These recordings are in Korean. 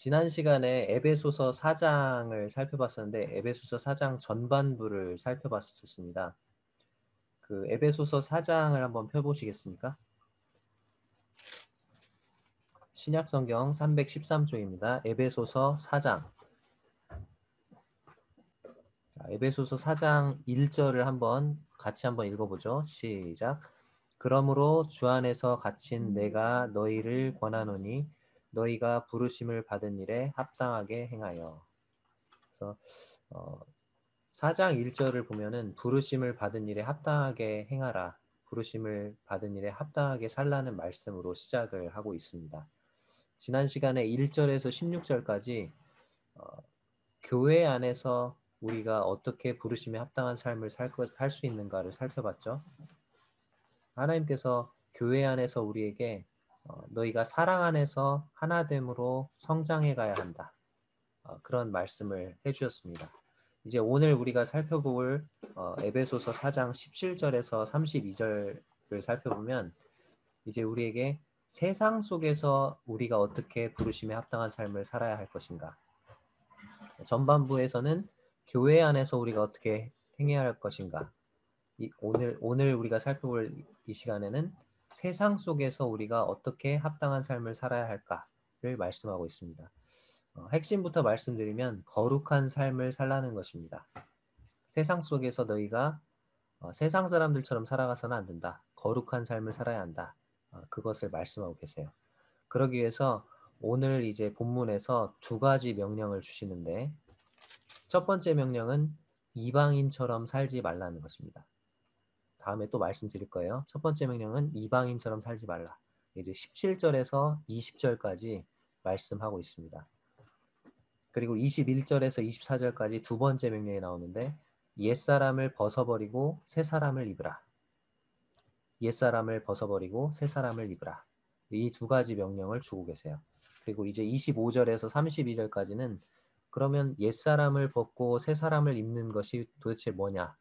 지난 시간에 에베소서 4장을 살펴봤었는데 에베소서 4장 전반부를 살펴봤었습니다. 그 에베소서 4장을 한번 펴보시겠습니까? 신약성경 313쪽입니다. 에베소서 4장. 에베소서 4장 1절을 같이 한번 읽어보죠. 시작. 그러므로 주 안에서 갇힌 내가 너희를 권하노니 너희가 부르심을 받은 일에 합당하게 행하여. 그래서 4장 1절을 보면은 부르심을 받은 일에 합당하게 행하라. 부르심을 받은 일에 합당하게 살라는 말씀으로 시작을 하고 있습니다. 지난 시간에 1절에서 16절까지 교회 안에서 우리가 어떻게 부르심에 합당한 삶을 살 수 있는가를 살펴봤죠. 하나님께서 교회 안에서 우리에게 너희가 사랑 안에서 하나됨으로 성장해 가야 한다. 그런 말씀을 해주셨습니다. 이제 오늘 우리가 살펴볼 에베소서 4장 17절에서 32절을 살펴보면 이제 우리에게 세상 속에서 우리가 어떻게 부르심에 합당한 삶을 살아야 할 것인가. 전반부에서는 교회 안에서 우리가 어떻게 행해야 할 것인가. 오늘 우리가 살펴볼 이 시간에는 세상 속에서 우리가 어떻게 합당한 삶을 살아야 할까를 말씀하고 있습니다. 핵심부터 말씀드리면 거룩한 삶을 살라는 것입니다. 세상 속에서 너희가 세상 사람들처럼 살아가서는 안 된다. 거룩한 삶을 살아야 한다. 그것을 말씀하고 계세요. 그러기 위해서 오늘 이제 본문에서 두 가지 명령을 주시는데 첫 번째 명령은 이방인처럼 살지 말라는 것입니다. 다음에 또 말씀드릴 거예요. 첫 번째 명령은 이방인처럼 살지 말라. 이제 17절에서 20절까지 말씀하고 있습니다. 그리고 21절에서 24절까지 두 번째 명령이 나오는데 옛사람을 벗어버리고 새 사람을 입으라. 옛사람을 벗어버리고 새 사람을 입으라. 이 두 가지 명령을 주고 계세요. 그리고 이제 25절에서 32절까지는 그러면 옛사람을 벗고 새 사람을 입는 것이 도대체 뭐냐?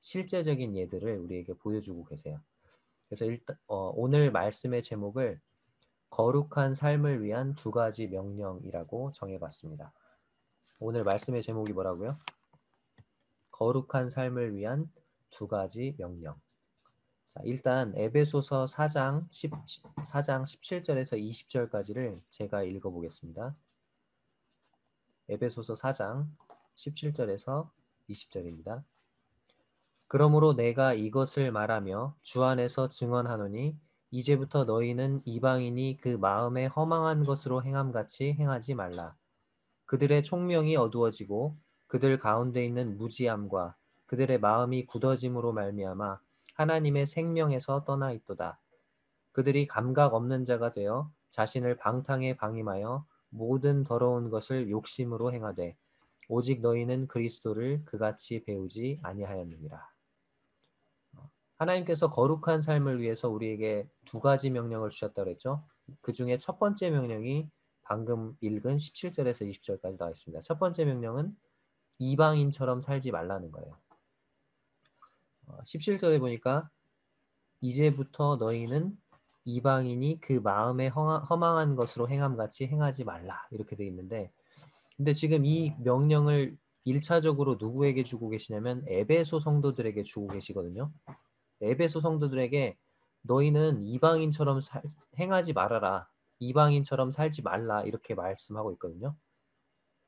실제적인 예들을 우리에게 보여주고 계세요. 그래서 일단 오늘 말씀의 제목을 거룩한 삶을 위한 두 가지 명령이라고 정해봤습니다. 오늘 말씀의 제목이 뭐라고요? 거룩한 삶을 위한 두 가지 명령. 자, 일단 에베소서 4장 17절에서 20절까지를 제가 읽어보겠습니다. 에베소서 4장 17절에서 20절입니다. 그러므로 내가 이것을 말하며 주 안에서 증언하노니 이제부터 너희는 이방인이 그 마음에 허망한 것으로 행함같이 행하지 말라. 그들의 총명이 어두워지고 그들 가운데 있는 무지함과 그들의 마음이 굳어짐으로 말미암아 하나님의 생명에서 떠나 있도다. 그들이 감각 없는 자가 되어 자신을 방탕에 방임하여 모든 더러운 것을 욕심으로 행하되 오직 너희는 그리스도를 그같이 배우지 아니하였느니라. 하나님께서 거룩한 삶을 위해서 우리에게 두 가지 명령을 주셨다고 했죠. 그 중에 첫 번째 명령이 방금 읽은 17절에서 20절까지 나와 있습니다. 첫 번째 명령은 이방인처럼 살지 말라는 거예요. 17절에 보니까 이제부터 너희는 이방인이 그 마음에 허망한 것으로 행함같이 행하지 말라 이렇게 되어 있는데 근데 지금 이 명령을 1차적으로 누구에게 주고 계시냐면 에베소 성도들에게 주고 계시거든요. 에베소 성도들에게 너희는 이방인처럼 행하지 말아라. 이방인처럼 살지 말라 이렇게 말씀하고 있거든요.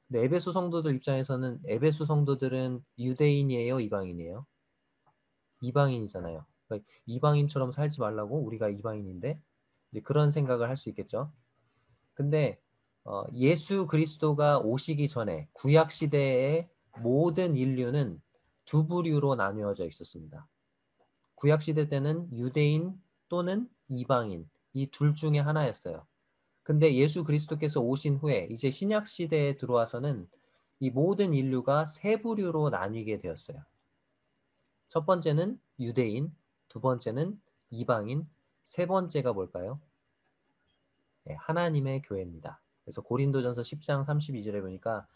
근데 에베소 성도들 입장에서는 에베소 성도들은 유대인이에요, 이방인이에요? 이방인이잖아요. 그러니까 이방인처럼 살지 말라고 우리가 이방인인데 이제 그런 생각을 할 수 있겠죠. 근데 예수 그리스도가 오시기 전에 구약 시대의 모든 인류는 두 부류로 나누어져 있었습니다. 구약 시대 때는 유대인 또는 이방인 이 둘 중에 하나였어요. 근데 예수 그리스도께서 오신 후에 이제 신약 시대에 들어와서는 이 모든 인류가 세 부류로 나뉘게 되었어요. 첫 번째는 유대인, 두 번째는 이방인, 세 번째가 뭘까요? 네, 하나님의 교회입니다. 그래서 고린도전서 10장 32절에 보니까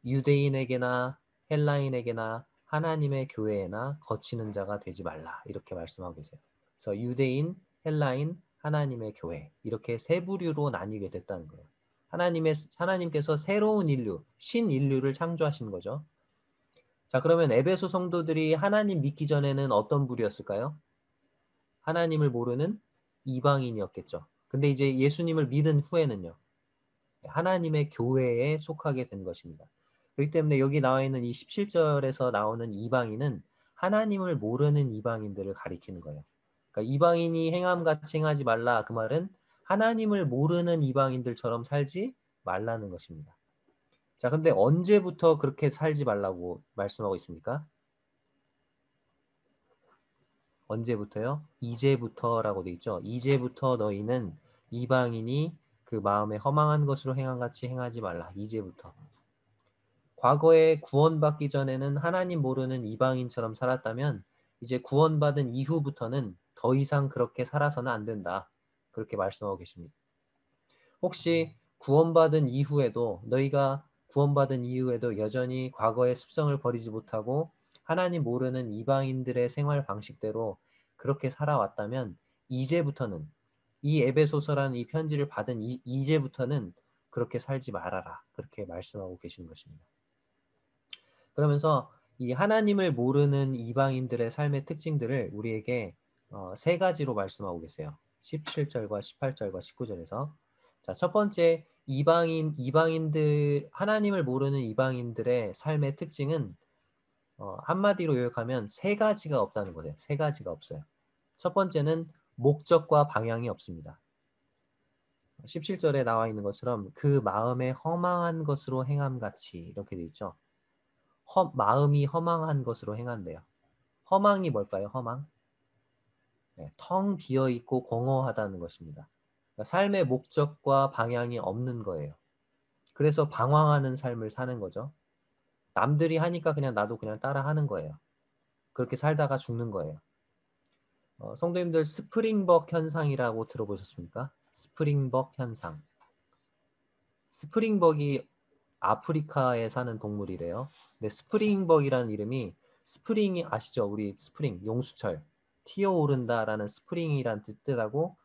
유대인에게나 헬라인에게나 하나님의 교회에나 거치는 자가 되지 말라 이렇게 말씀하고 계세요. 그래서 유대인, 헬라인, 하나님의 교회 이렇게 세 부류로 나뉘게 됐다는 거예요. 하나님께서 새로운 인류, 신인류를 창조하신 거죠. 자, 그러면 에베소 성도들이 하나님 믿기 전에는 어떤 부류였을까요? 하나님을 모르는 이방인이었겠죠. 근데 이제 예수님을 믿은 후에는요. 하나님의 교회에 속하게 된 것입니다. 그렇기 때문에 여기 나와 있는 이 17절에서 나오는 이방인은 하나님을 모르는 이방인들을 가리키는 거예요. 그러니까 이방인이 행함같이 행하지 말라, 그 말은 하나님을 모르는 이방인들처럼 살지 말라는 것입니다. 자, 근데 언제부터 그렇게 살지 말라고 말씀하고 있습니까? 언제부터요? 이제부터라고 돼 있죠. 이제부터 너희는 이방인이 그 마음에 허망한 것으로 행함같이 행하지 말라. 이제부터. 과거에 구원받기 전에는 하나님 모르는 이방인처럼 살았다면 이제 구원받은 이후부터는 더 이상 그렇게 살아서는 안 된다. 그렇게 말씀하고 계십니다. 혹시 구원받은 이후에도 너희가 구원받은 이후에도 여전히 과거의 습성을 버리지 못하고 하나님 모르는 이방인들의 생활 방식대로 그렇게 살아왔다면 이제부터는 이 에베소서라는 이 편지를 받은 이제부터는 그렇게 살지 말아라. 그렇게 말씀하고 계시는 것입니다. 그러면서 이 하나님을 모르는 이방인들의 삶의 특징들을 우리에게 세 가지로 말씀하고 계세요. 17절과 18절과 19절에서. 자, 첫 번째 이방인들 하나님을 모르는 이방인들의 삶의 특징은 한마디로 요약하면 세 가지가 없다는 거예요. 세 가지가 없어요. 첫 번째는 목적과 방향이 없습니다. 17절에 나와 있는 것처럼 그 마음에 허망한 것으로 행함같이 이렇게 돼 있죠. 마음이 허망한 것으로 행한대요. 허망이 뭘까요? 허망? 네, 텅 비어 있고 공허하다는 것입니다. 그러니까 삶의 목적과 방향이 없는 거예요. 그래서 방황하는 삶을 사는 거죠. 남들이 하니까 그냥 나도 그냥 따라 하는 거예요. 그렇게 살다가 죽는 거예요. 성도님들 스프링벅 현상이라고 들어보셨습니까? 스프링벅 현상. 스프링벅이 아프리카에 사는 동물이래요. 근데 스프링벅이라는 이름이 스프링이 아시죠? 우리 스프링, 용수철. 튀어오른다라는 스프링이란 뜻하고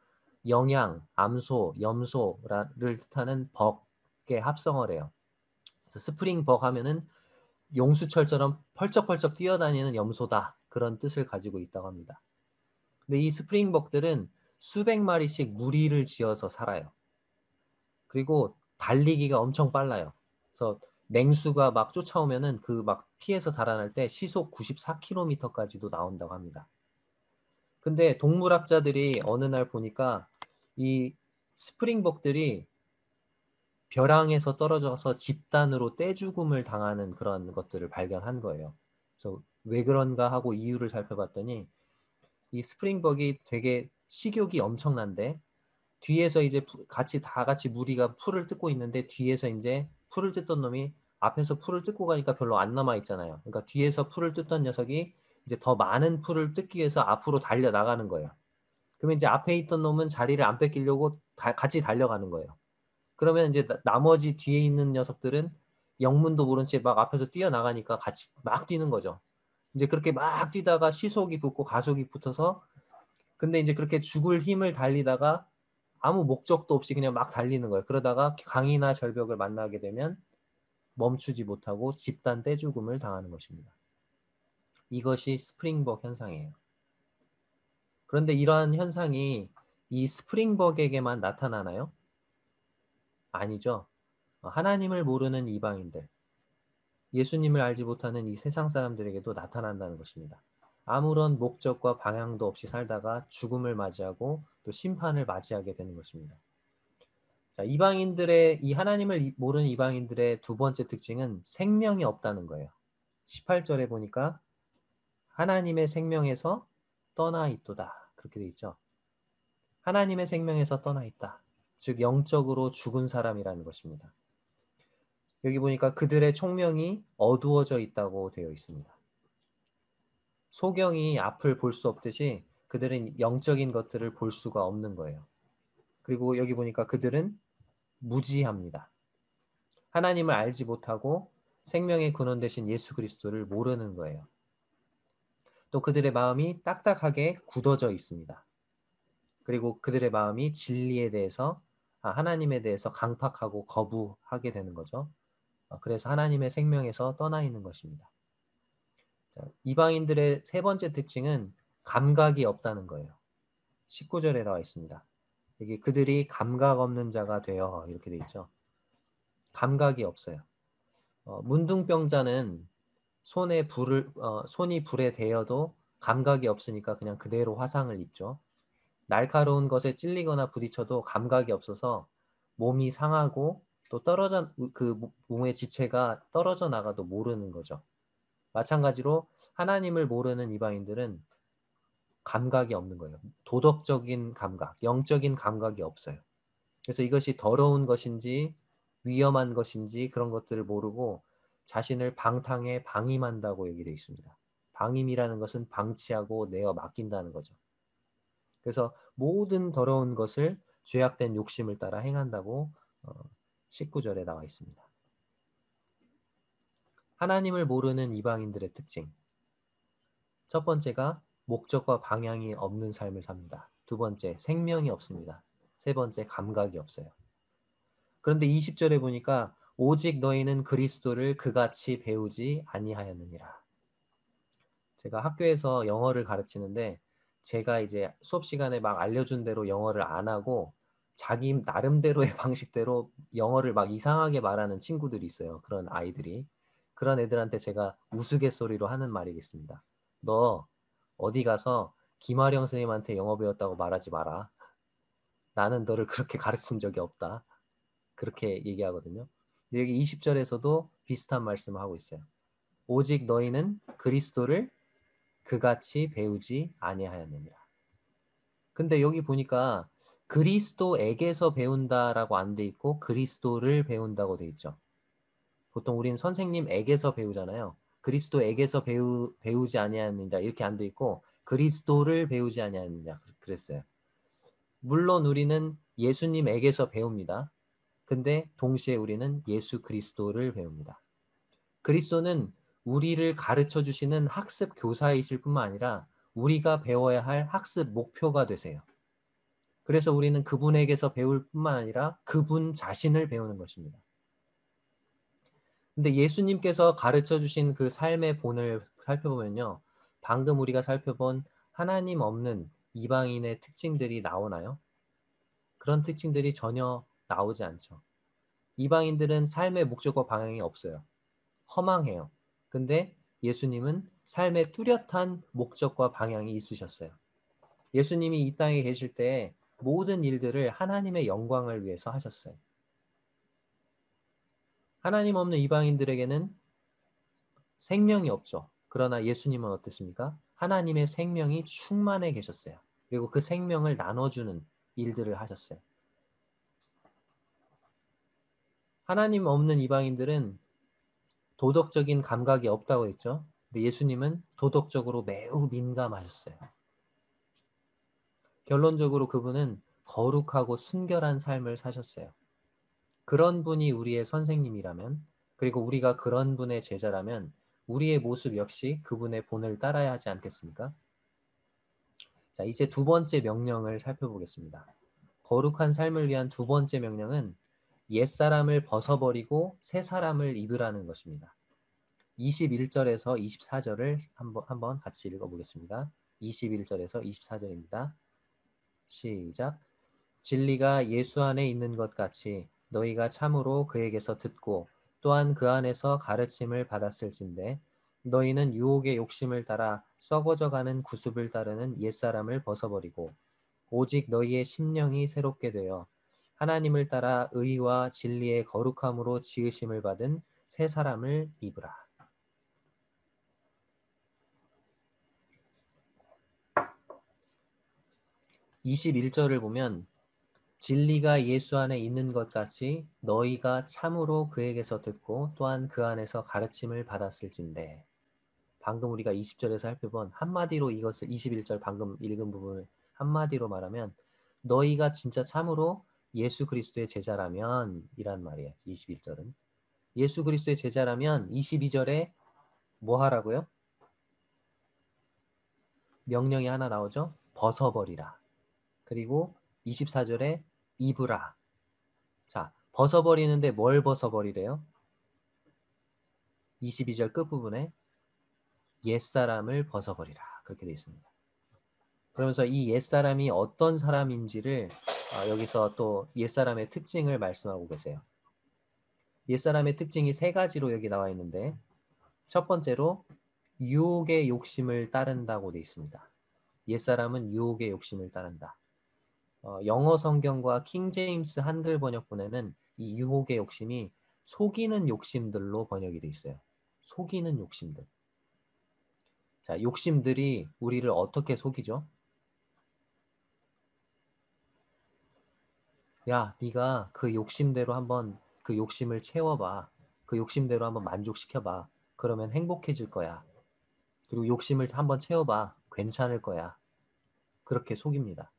영양, 암소, 염소를 뜻하는 벅의 합성어래요. 그래서 스프링벅 하면은 용수철처럼 펄쩍펄쩍 뛰어다니는 염소다. 그런 뜻을 가지고 있다고 합니다. 근데 이 스프링벅들은 수백 마리씩 무리를 지어서 살아요. 그리고 달리기가 엄청 빨라요. 그래서 맹수가 막 쫓아오면은 그 막 피해서 달아날 때 시속 94km까지도 나온다고 합니다. 근데 동물학자들이 어느 날 보니까 이 스프링벅들이 벼랑에서 떨어져서 집단으로 떼죽음을 당하는 그런 것들을 발견한 거예요. 그래서 왜 그런가 하고 이유를 살펴봤더니 이 스프링벅이 되게 식욕이 엄청난데 뒤에서 이제 다 같이 무리가 풀을 뜯고 있는데 뒤에서 이제 풀을 뜯던 놈이 앞에서 풀을 뜯고 가니까 별로 안 남아 있잖아요. 그러니까 뒤에서 풀을 뜯던 녀석이 이제 더 많은 풀을 뜯기 위해서 앞으로 달려 나가는 거예요. 그러면 이제 앞에 있던 놈은 자리를 안 뺏기려고 같이 달려가는 거예요. 그러면 이제 나머지 뒤에 있는 녀석들은 영문도 모른 채 막 앞에서 뛰어나가니까 같이 막 뛰는 거죠. 이제 그렇게 막 뛰다가 시속이 붙고 가속이 붙어서 근데 이제 그렇게 죽을 힘을 달리다가 아무 목적도 없이 그냥 막 달리는 거예요. 그러다가 강이나 절벽을 만나게 되면 멈추지 못하고 집단 떼죽음을 당하는 것입니다. 이것이 스프링벅 현상이에요. 그런데 이러한 현상이 이 스프링벅에게만 나타나나요? 아니죠. 하나님을 모르는 이방인들, 예수님을 알지 못하는 이 세상 사람들에게도 나타난다는 것입니다. 아무런 목적과 방향도 없이 살다가 죽음을 맞이하고 또 심판을 맞이하게 되는 것입니다. 자, 이 하나님을 모르는 이방인들의 두 번째 특징은 생명이 없다는 거예요. 18절에 보니까 하나님의 생명에서 떠나 있도다. 그렇게 돼 있죠. 하나님의 생명에서 떠나 있다. 즉 영적으로 죽은 사람이라는 것입니다. 여기 보니까 그들의 총명이 어두워져 있다고 되어 있습니다. 소경이 앞을 볼 수 없듯이 그들은 영적인 것들을 볼 수가 없는 거예요. 그리고 여기 보니까 그들은 무지합니다. 하나님을 알지 못하고 생명의 근원 되신 예수 그리스도를 모르는 거예요. 또 그들의 마음이 딱딱하게 굳어져 있습니다. 그리고 그들의 마음이 진리에 대해서 하나님에 대해서 강팍하고 거부하게 되는 거죠. 그래서 하나님의 생명에서 떠나 있는 것입니다. 자, 이방인들의 세 번째 특징은 감각이 없다는 거예요. 19절에 나와 있습니다. 여기 그들이 감각 없는 자가 되어 이렇게 돼 있죠. 감각이 없어요. 문둥병자는 손이 불에 대어도 감각이 없으니까 그냥 그대로 화상을 입죠. 날카로운 것에 찔리거나 부딪혀도 감각이 없어서 몸이 상하고 또 그 몸의 지체가 떨어져 나가도 모르는 거죠. 마찬가지로 하나님을 모르는 이방인들은 감각이 없는 거예요. 도덕적인 감각, 영적인 감각이 없어요. 그래서 이것이 더러운 것인지 위험한 것인지 그런 것들을 모르고 자신을 방탕에 방임한다고 얘기되어 있습니다. 방임이라는 것은 방치하고 내어 맡긴다는 거죠. 그래서 모든 더러운 것을 죄악된 욕심을 따라 행한다고 19절에 나와 있습니다. 하나님을 모르는 이방인들의 특징. 첫 번째가 목적과 방향이 없는 삶을 삽니다. 두 번째, 생명이 없습니다. 세 번째, 감각이 없어요. 그런데 20절에 보니까 오직 너희는 그리스도를 그같이 배우지 아니하였느니라. 제가 학교에서 영어를 가르치는데 제가 이제 수업 시간에 막 알려준 대로 영어를 안 하고 자기 나름대로의 방식대로 영어를 막 이상하게 말하는 친구들이 있어요. 그런 아이들이. 그런 애들한테 제가 우스갯소리로 하는 말이겠습니다. 너 어디 가서 김아령 선생님한테 영어 배웠다고 말하지 마라. 나는 너를 그렇게 가르친 적이 없다. 그렇게 얘기하거든요. 근데 여기 20절에서도 비슷한 말씀을 하고 있어요. 오직 너희는 그리스도를 그같이 배우지 아니하였느니라. 근데 여기 보니까 그리스도에게서 배운다라고 안 돼 있고 그리스도를 배운다고 돼 있죠. 보통 우리는 선생님에게서 배우잖아요. 그리스도에게서 배우지 아니하느니라 이렇게 안 돼 있고 그리스도를 배우지 아니하느니라 그랬어요. 물론 우리는 예수님에게서 배웁니다. 근데 동시에 우리는 예수 그리스도를 배웁니다. 그리스도는 우리를 가르쳐 주시는 학습 교사이실 뿐만 아니라 우리가 배워야 할 학습 목표가 되세요. 그래서 우리는 그분에게서 배울 뿐만 아니라 그분 자신을 배우는 것입니다. 근데 예수님께서 가르쳐 주신 그 삶의 본을 살펴보면요. 방금 우리가 살펴본 하나님 없는 이방인의 특징들이 나오나요? 그런 특징들이 전혀 나오지 않죠. 이방인들은 삶의 목적과 방향이 없어요. 허망해요. 근데 예수님은 삶의 뚜렷한 목적과 방향이 있으셨어요. 예수님이 이 땅에 계실 때 모든 일들을 하나님의 영광을 위해서 하셨어요. 하나님 없는 이방인들에게는 생명이 없죠. 그러나 예수님은 어땠습니까? 하나님의 생명이 충만해 계셨어요. 그리고 그 생명을 나눠주는 일들을 하셨어요. 하나님 없는 이방인들은 도덕적인 감각이 없다고 했죠. 근데 예수님은 도덕적으로 매우 민감하셨어요. 결론적으로 그분은 거룩하고 순결한 삶을 사셨어요. 그런 분이 우리의 선생님이라면, 그리고 우리가 그런 분의 제자라면 우리의 모습 역시 그분의 본을 따라야 하지 않겠습니까? 자, 이제 두 번째 명령을 살펴보겠습니다. 거룩한 삶을 위한 두 번째 명령은 옛사람을 벗어버리고 새 사람을 입으라는 것입니다. 21절에서 24절을 한번 같이 읽어보겠습니다. 21절에서 24절입니다. 시작. 진리가 예수 안에 있는 것 같이 너희가 참으로 그에게서 듣고 또한 그 안에서 가르침을 받았을진대 너희는 유혹의 욕심을 따라 썩어져가는 구습을 따르는 옛사람을 벗어버리고 오직 너희의 심령이 새롭게 되어 하나님을 따라 의와 진리의 거룩함으로 지으심을 받은 새 사람을 입으라. 21절을 보면 진리가 예수 안에 있는 것 같이 너희가 참으로 그에게서 듣고 또한 그 안에서 가르침을 받았을진대. 방금 우리가 20절에서 살펴본 한마디로 이것을 21절 방금 읽은 부분을 한마디로 말하면 너희가 진짜 참으로 예수 그리스도의 제자라면 이란 말이에요. 21절은. 예수 그리스도의 제자라면 22절에 뭐 하라고요? 명령이 하나 나오죠. 벗어버리라. 그리고 24절에 입으라. 자, 벗어버리는데 뭘 벗어버리래요? 22절 끝부분에 옛사람을 벗어버리라. 그렇게 되어 있습니다. 그러면서 이 옛사람이 어떤 사람인지를 여기서 또 옛사람의 특징을 말씀하고 계세요. 옛사람의 특징이 세 가지로 여기 나와 있는데 첫 번째로 유혹의 욕심을 따른다고 되어 있습니다. 옛사람은 유혹의 욕심을 따른다. 영어 성경과 킹제임스 한글 번역본에는 이 유혹의 욕심이 속이는 욕심들로 번역이 되어 있어요. 속이는 욕심들. 자, 욕심들이 우리를 어떻게 속이죠? 야, 네가 그 욕심대로 한번 그 욕심을 채워봐. 그 욕심대로 한번 만족시켜봐. 그러면 행복해질 거야. 그리고 욕심을 한번 채워봐. 괜찮을 거야. 그렇게 속입니다.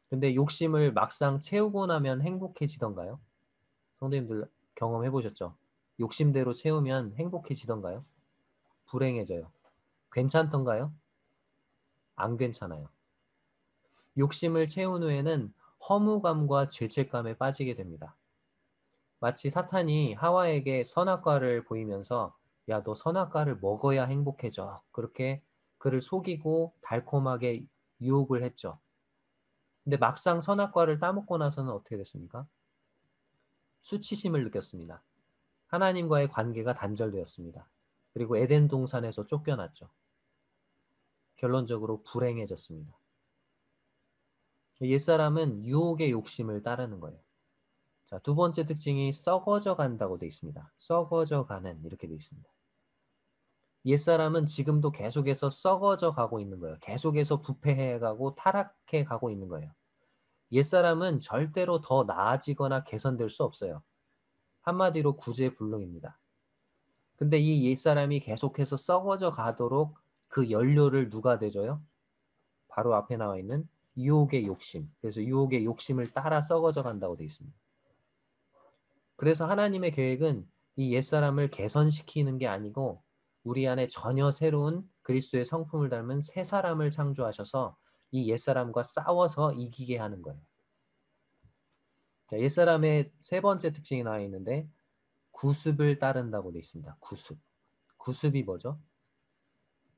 근데 욕심을 막상 채우고 나면 행복해지던가요? 성도님들 경험해 보셨죠? 욕심대로 채우면 행복해지던가요? 불행해져요. 괜찮던가요? 안 괜찮아요. 욕심을 채운 후에는 허무감과 죄책감에 빠지게 됩니다. 마치 사탄이 하와에게 선악과를 보이면서 야, 너 선악과를 먹어야 행복해져. 그렇게 그를 속이고 달콤하게 유혹을 했죠. 근데 막상 선악과를 따먹고 나서는 어떻게 됐습니까? 수치심을 느꼈습니다. 하나님과의 관계가 단절되었습니다. 그리고 에덴 동산에서 쫓겨났죠. 결론적으로 불행해졌습니다. 옛사람은 유혹의 욕심을 따르는 거예요. 자, 두 번째 특징이 썩어져 간다고 되어 있습니다. 썩어져 가는 이렇게 되어 있습니다. 옛사람은 지금도 계속해서 썩어져 가고 있는 거예요. 계속해서 부패해 가고 타락해 가고 있는 거예요. 옛사람은 절대로 더 나아지거나 개선될 수 없어요. 한마디로 구제불능입니다. 근데 이 옛사람이 계속해서 썩어져 가도록 그 연료를 누가 내줘요? 바로 앞에 나와 있는 유혹의 욕심. 그래서 유혹의 욕심을 따라 썩어져 간다고 되어 있습니다. 그래서 하나님의 계획은 이 옛사람을 개선시키는 게 아니고 우리 안에 전혀 새로운 그리스도의 성품을 닮은 새 사람을 창조하셔서 이 옛사람과 싸워서 이기게 하는 거예요. 자, 옛사람의 세 번째 특징이 나와 있는데 구습을 따른다고 되어 있습니다. 구습. 구습이 뭐죠?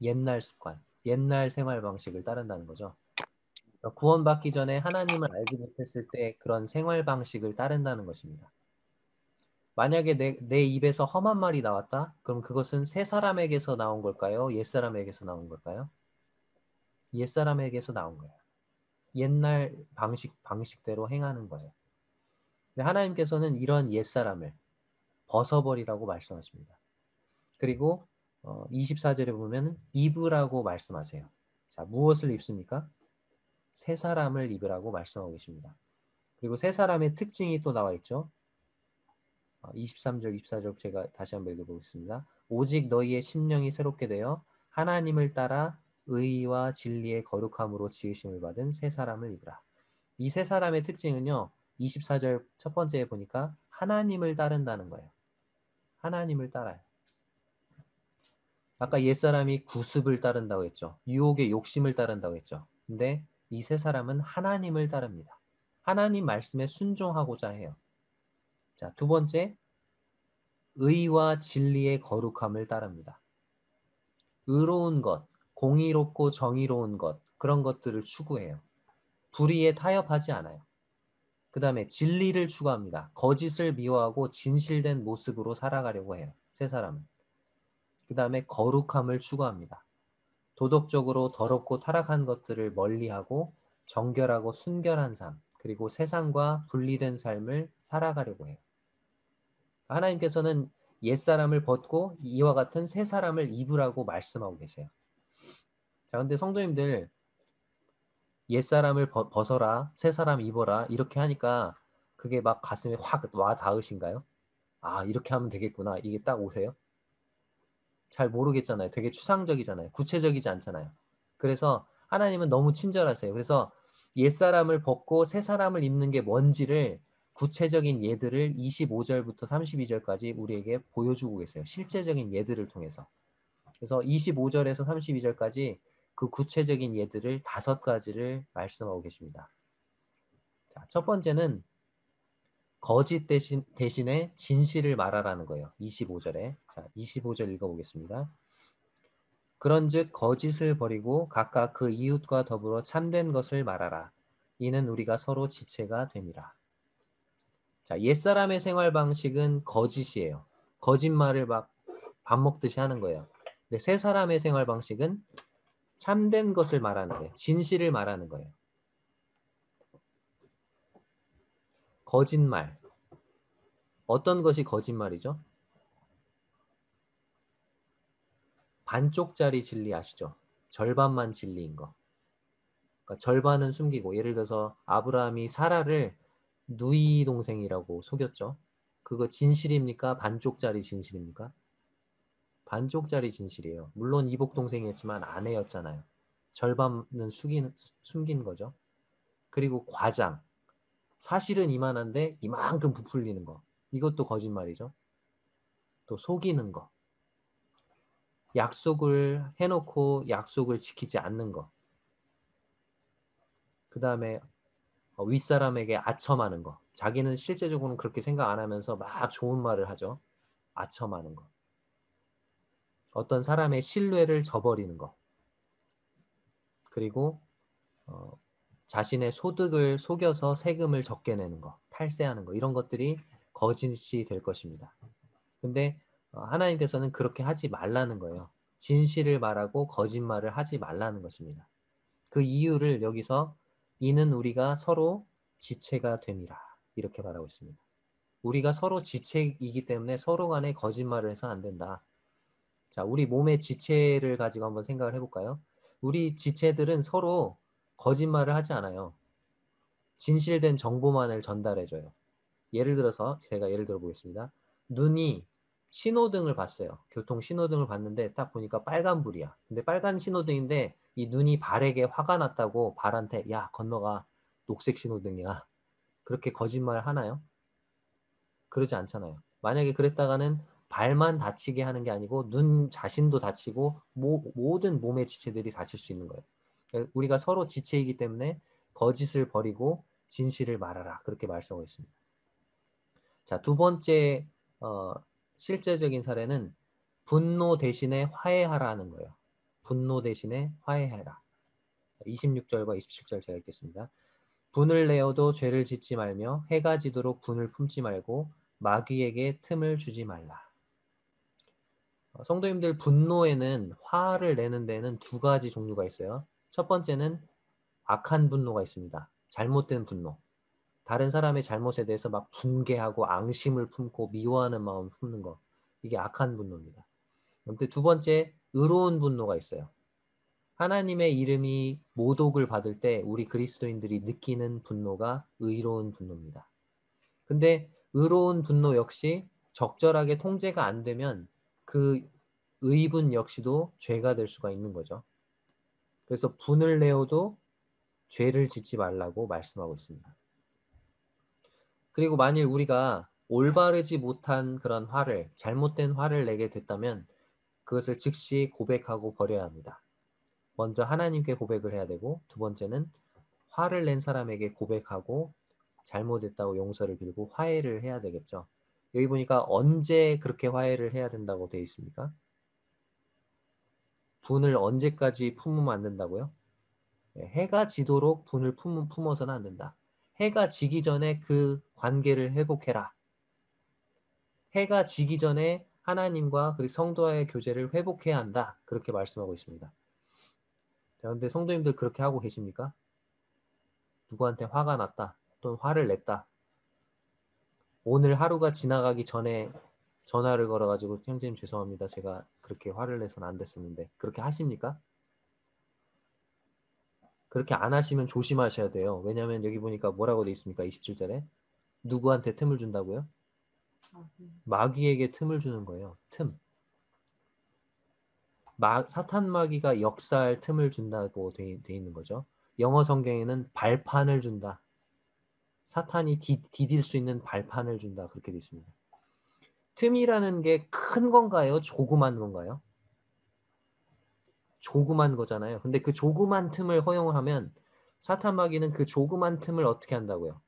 옛날 습관, 옛날 생활 방식을 따른다는 거죠. 구원받기 전에 하나님을 알지 못했을 때 그런 생활 방식을 따른다는 것입니다. 만약에 내 입에서 험한 말이 나왔다? 그럼 그것은 새 사람에게서 나온 걸까요? 옛 사람에게서 나온 걸까요? 옛 사람에게서 나온 거예요. 옛날 방식대로 행하는 거예요. 근데 하나님께서는 이런 옛 사람을 벗어버리라고 말씀하십니다. 그리고 24절에 보면 입으라고 말씀하세요. 자, 무엇을 입습니까? 새 사람을 입으라고 말씀하고 계십니다. 그리고 새 사람의 특징이 또 나와 있죠. 23절, 24절 제가 다시 한번 읽어보겠습니다. 오직 너희의 심령이 새롭게 되어 하나님을 따라 의와 진리의 거룩함으로 지으심을 받은 새 사람을 입으라. 이 새 사람의 특징은요. 24절 첫 번째에 보니까 하나님을 따른다는 거예요. 하나님을 따라요. 아까 옛사람이 구습을 따른다고 했죠. 유혹의 욕심을 따른다고 했죠. 근데 이 세 사람은 하나님을 따릅니다. 하나님 말씀에 순종하고자 해요. 자, 두 번째, 의와 진리의 거룩함을 따릅니다. 의로운 것, 공의롭고 정의로운 것, 그런 것들을 추구해요. 불의에 타협하지 않아요. 그 다음에 진리를 추구합니다. 거짓을 미워하고 진실된 모습으로 살아가려고 해요. 세 사람은. 그 다음에 거룩함을 추구합니다. 도덕적으로 더럽고 타락한 것들을 멀리하고 정결하고 순결한 삶, 그리고 세상과 분리된 삶을 살아가려고 해요. 하나님께서는 옛사람을 벗고 이와 같은 새 사람을 입으라고 말씀하고 계세요. 자, 근데 성도님들 옛사람을 벗어라, 새 사람 입어라 이렇게 하니까 그게 막 가슴에 확 와 닿으신가요? 아, 이렇게 하면 되겠구나. 이게 딱 오세요? 잘 모르겠잖아요. 되게 추상적이잖아요. 구체적이지 않잖아요. 그래서 하나님은 너무 친절하세요. 그래서 옛사람을 벗고 새 사람을 입는 게 뭔지를 구체적인 예들을 25절부터 32절까지 우리에게 보여주고 계세요. 실제적인 예들을 통해서. 그래서 25절에서 32절까지 그 구체적인 예들을 5가지를 말씀하고 계십니다. 자, 첫 번째는 거짓 대신에 진실을 말하라는 거예요. 25절에. 자, 25절 읽어보겠습니다. 그런즉 거짓을 버리고 각각 그 이웃과 더불어 참된 것을 말하라. 이는 우리가 서로 지체가 됨이라. 자, 옛사람의 생활 방식은 거짓이에요. 거짓말을 막 밥 먹듯이 하는 거예요. 근데 새 사람의 생활 방식은 참된 것을 말하는 거예요. 진실을 말하는 거예요. 거짓말. 어떤 것이 거짓말이죠? 반쪽짜리 진리 아시죠? 절반만 진리인 거. 그러니까 절반은 숨기고, 예를 들어서 아브라함이 사라를 누이 동생이라고 속였죠. 그거 진실입니까? 반쪽짜리 진실입니까? 반쪽짜리 진실이에요. 물론 이복 동생이었지만 아내였잖아요. 절반은 숨긴 거죠. 그리고 과장. 사실은 이만한데 이만큼 부풀리는 거. 이것도 거짓말이죠. 또 속이는 거. 약속을 해놓고 약속을 지키지 않는 거. 그 다음에 윗사람에게 아첨하는 거. 자기는 실제적으로는 그렇게 생각 안 하면서 막 좋은 말을 하죠. 아첨하는 거. 어떤 사람의 신뢰를 저버리는 거. 그리고 어, 자신의 소득을 속여서 세금을 적게 내는 거. 탈세하는 거. 이런 것들이 거짓이 될 것입니다. 근데 하나님께서는 그렇게 하지 말라는 거예요. 진실을 말하고 거짓말을 하지 말라는 것입니다. 그 이유를 여기서 이는 우리가 서로 지체가 됨이라 이렇게 말하고 있습니다. 우리가 서로 지체이기 때문에 서로 간에 거짓말을 해서 안 된다. 자, 우리 몸의 지체를 가지고 한번 생각을 해볼까요? 우리 지체들은 서로 거짓말을 하지 않아요. 진실된 정보만을 전달해줘요. 예를 들어서 제가 예를 들어 보겠습니다. 눈이 신호등을 봤어요. 교통 신호등을 봤는데 딱 보니까 빨간불이야. 근데 빨간 신호등인데 이 눈이 발에게 화가 났다고 발한테 야 건너가 녹색 신호등이야. 그렇게 거짓말 하나요? 그러지 않잖아요. 만약에 그랬다가는 발만 다치게 하는 게 아니고 눈 자신도 다치고 모든 몸의 지체들이 다칠 수 있는 거예요. 그러니까 우리가 서로 지체이기 때문에 거짓을 버리고 진실을 말하라. 그렇게 말씀하고 있습니다. 자, 두 번째 실제적인 사례는 분노 대신에 화해하라는 거예요. 분노 대신에 화해해라. 26절과 27절 제가 읽겠습니다. 분을 내어도 죄를 짓지 말며 해가 지도록 분을 품지 말고 마귀에게 틈을 주지 말라. 성도님들 분노에는 화를 내는 데는 두 가지 종류가 있어요. 첫 번째는 악한 분노가 있습니다. 잘못된 분노. 다른 사람의 잘못에 대해서 막 분개하고 앙심을 품고 미워하는 마음을 품는 거. 이게 악한 분노입니다. 근데 두 번째, 의로운 분노가 있어요. 하나님의 이름이 모독을 받을 때 우리 그리스도인들이 느끼는 분노가 의로운 분노입니다. 근데 의로운 분노 역시 적절하게 통제가 안 되면 그 의분 역시도 죄가 될 수가 있는 거죠. 그래서 분을 내어도 죄를 짓지 말라고 말씀하고 있습니다. 그리고 만일 우리가 올바르지 못한 그런 화를, 잘못된 화를 내게 됐다면 그것을 즉시 고백하고 버려야 합니다. 먼저 하나님께 고백을 해야 되고, 두 번째는 화를 낸 사람에게 고백하고 잘못했다고 용서를 빌고 화해를 해야 되겠죠. 여기 보니까 언제 그렇게 화해를 해야 된다고 되어 있습니까? 분을 언제까지 품으면 안 된다고요? 해가 지도록 분을 품어서는 안 된다. 해가 지기 전에 그 관계를 회복해라. 해가 지기 전에 하나님과 그리고 성도와의 교제를 회복해야 한다. 그렇게 말씀하고 있습니다. 그런데 성도님들 그렇게 하고 계십니까? 누구한테 화가 났다. 또는 화를 냈다. 오늘 하루가 지나가기 전에 전화를 걸어가지고 형제님 죄송합니다. 제가 그렇게 화를 내서는 안 됐었는데 그렇게 하십니까? 그렇게 안 하시면 조심하셔야 돼요. 왜냐하면 여기 보니까 뭐라고 돼 있습니까? 27절에 누구한테 틈을 준다고요? 마귀에게 틈을 주는 거예요. 틈. 사탄 마귀가 역사할 틈을 준다고 돼 있는 거죠. 영어 성경에는 발판을 준다. 사탄이 디딜 수 있는 발판을 준다. 그렇게 돼 있습니다. 틈이라는 게 큰 건가요? 조그만 건가요? 조그만 거잖아요. 근데 그 조그만 틈을 허용하면 사탄 마귀는 그 조그만 틈을 어떻게 한다고요?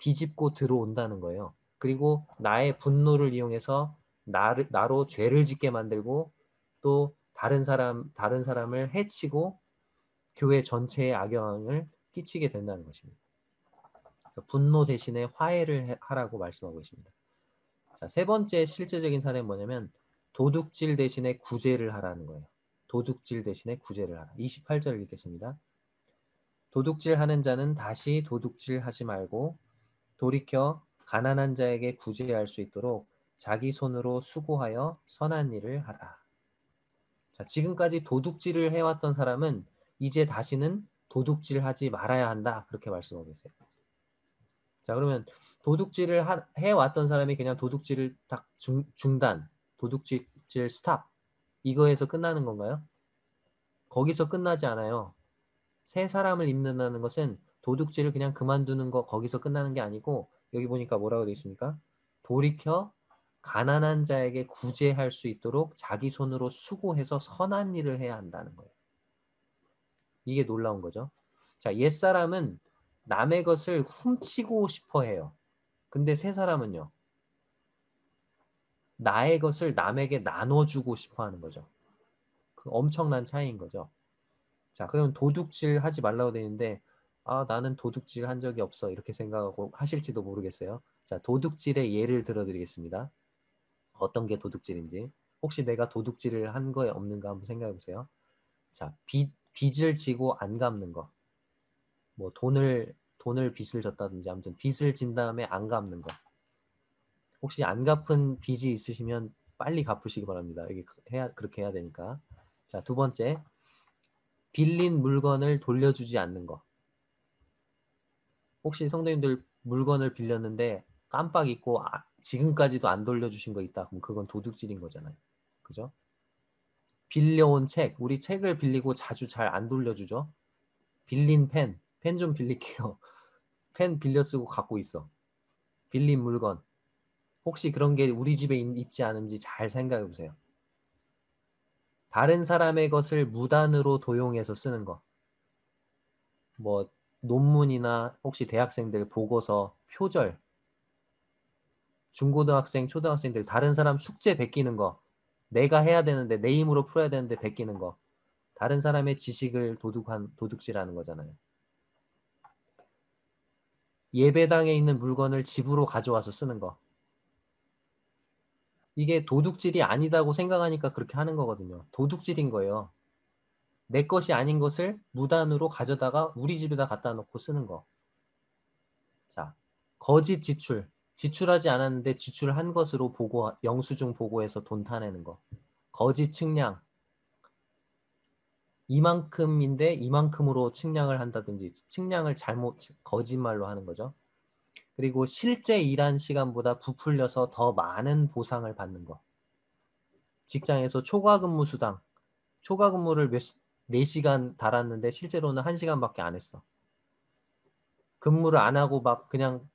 비집고 들어온다는 거예요. 그리고 나의 분노를 이용해서 나로 죄를 짓게 만들고 또 다른 사람을 해치고 교회 전체에 악영향을 끼치게 된다는 것입니다. 그래서 분노 대신에 화해를 하라고 말씀하고 있습니다. 자, 세 번째 실제적인 사례는 뭐냐면 도둑질 대신에 구제를 하라는 거예요. 도둑질 대신에 구제를 하라. 28절 읽겠습니다. 도둑질하는 자는 다시 도둑질하지 말고 돌이켜 가난한 자에게 구제할 수 있도록 자기 손으로 수고하여 선한 일을 하라. 자, 지금까지 도둑질을 해왔던 사람은 이제 다시는 도둑질하지 말아야 한다. 그렇게 말씀하고 있어요. 자, 그러면 도둑질을 해왔던 사람이 그냥 도둑질을 딱 중단, 도둑질 스탑 이거에서 끝나는 건가요? 거기서 끝나지 않아요. 새 사람을 입는다는 것은 도둑질을 그냥 그만두는 거 거기서 끝나는 게 아니고 여기 보니까 뭐라고 되어 있습니까? 돌이켜 가난한 자에게 구제할 수 있도록 자기 손으로 수고해서 선한 일을 해야 한다는 거예요. 이게 놀라운 거죠. 자, 옛사람은 남의 것을 훔치고 싶어 해요. 근데 새 사람은요. 나의 것을 남에게 나눠주고 싶어 하는 거죠. 그 엄청난 차이인 거죠. 자, 그러면 도둑질 하지 말라고 되어 있는데 아, 나는 도둑질 한 적이 없어 이렇게 생각하고 하실지도 모르겠어요. 자, 도둑질의 예를 들어드리겠습니다. 어떤 게 도둑질인지. 혹시 내가 도둑질을 한 거에 없는가 한번 생각해 보세요. 자, 빚을 지고 안 갚는 거. 뭐 돈을 빚을 졌다든지 아무튼 빚을 진 다음에 안 갚는 거. 혹시 안 갚은 빚이 있으시면 빨리 갚으시기 바랍니다. 이게 그렇게 해야 되니까. 자, 두 번째. 빌린 물건을 돌려주지 않는 거. 혹시 성도님들 물건을 빌렸는데 깜빡 잊고 지금까지도 안 돌려주신 거 있다. 그럼 그건 도둑질인 거잖아요. 그죠? 빌려온 책. 우리 책을 빌리고 자주 잘 안 돌려주죠? 빌린 펜. 펜 좀 빌릴게요. 펜 빌려 쓰고 갖고 있어. 빌린 물건. 혹시 그런 게 우리 집에 있지 않은지 잘 생각해 보세요. 다른 사람의 것을 무단으로 도용해서 쓰는 거. 뭐 논문이나 혹시 대학생들 보고서, 표절, 중고등학생, 초등학생들 다른 사람 숙제 베끼는 거. 내가 해야 되는데 내 힘으로 풀어야 되는데 베끼는 거. 다른 사람의 지식을 도둑질하는 거잖아요. 예배당에 있는 물건을 집으로 가져와서 쓰는 거. 이게 도둑질이 아니다고 생각하니까 그렇게 하는 거거든요. 도둑질인 거예요. 내 것이 아닌 것을 무단으로 가져다가 우리 집에다 갖다 놓고 쓰는 거. 자, 거짓 지출. 지출하지 않았는데 지출한 것으로 영수증 보고해서 돈 타내는 거. 거짓 측량. 이만큼인데 이만큼으로 측량을 한다든지 측량을 거짓말로 하는 거죠. 그리고 실제 일한 시간보다 부풀려서 더 많은 보상을 받는 거. 직장에서 초과 근무 수당. 초과 근무를 4시간 달았는데 실제로는 1시간밖에 안 했어. 근무를 안 하고 막 그냥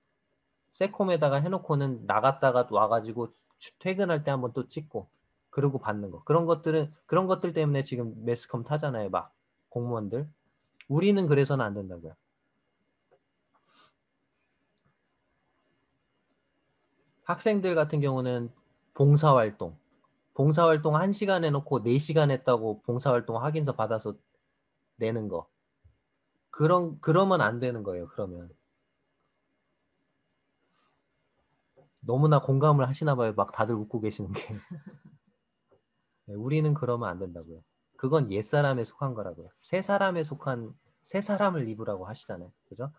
세콤에다가 해놓고는 나갔다가 와가지고 퇴근할 때 한번 또 찍고 그러고 받는 거. 그런 것들 때문에 지금 매스컴 타잖아요. 막 공무원들. 우리는 그래서는 안 된다고요. 학생들 같은 경우는 봉사활동 1시간 해놓고 4시간 했다고 봉사활동 확인서 받아서 내는 거. 그러면 안 되는 거예요. 그러면. 너무나 공감을 하시나 봐요. 막 다들 웃고 계시는 게. 네, 우리는 그러면 안 된다고요. 그건 옛사람에 속한 거라고요. 새 사람을 입으라고 하시잖아요. 그죠?